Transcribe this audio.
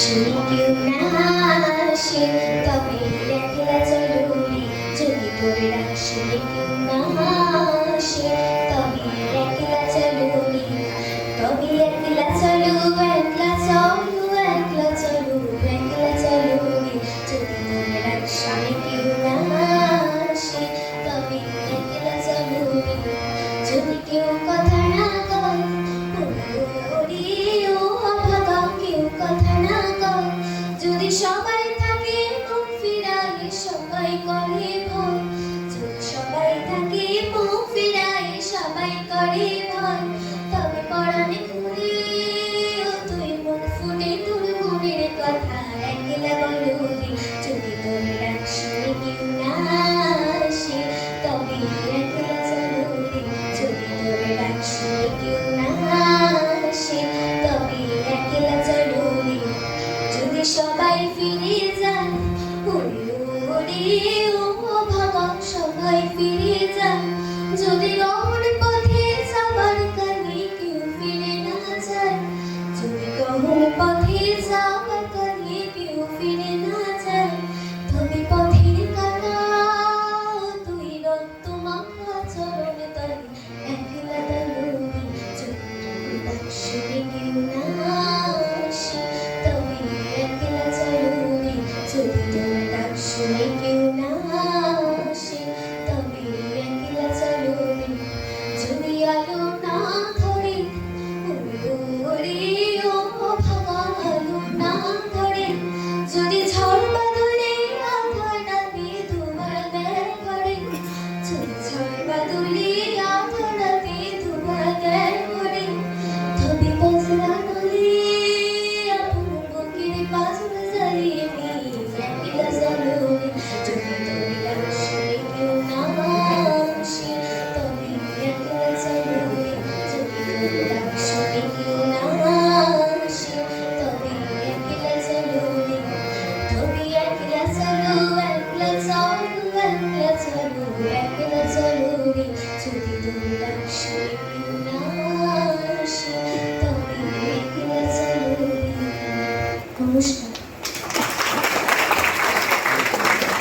শুনি কেউ না আসে তবে একলা চলুনি যদি তোর ডাক শুনি কেউ না আসে তবে একলা চলুনি তবে একলা চলু একলা চলু একলা চলু একলা চলুনি যদি তোর ডাক শুনি কেউ না আসে তবে একলা চলুনি যদি কেউ কথা না কয় ওরে ও অভাগা কেউ কথা না কয় যদি সবাই থাকে মুখ ফিরায় সবাই করে ভয় যদি সবাই থাকে মুখ ফিরায় সবাই করে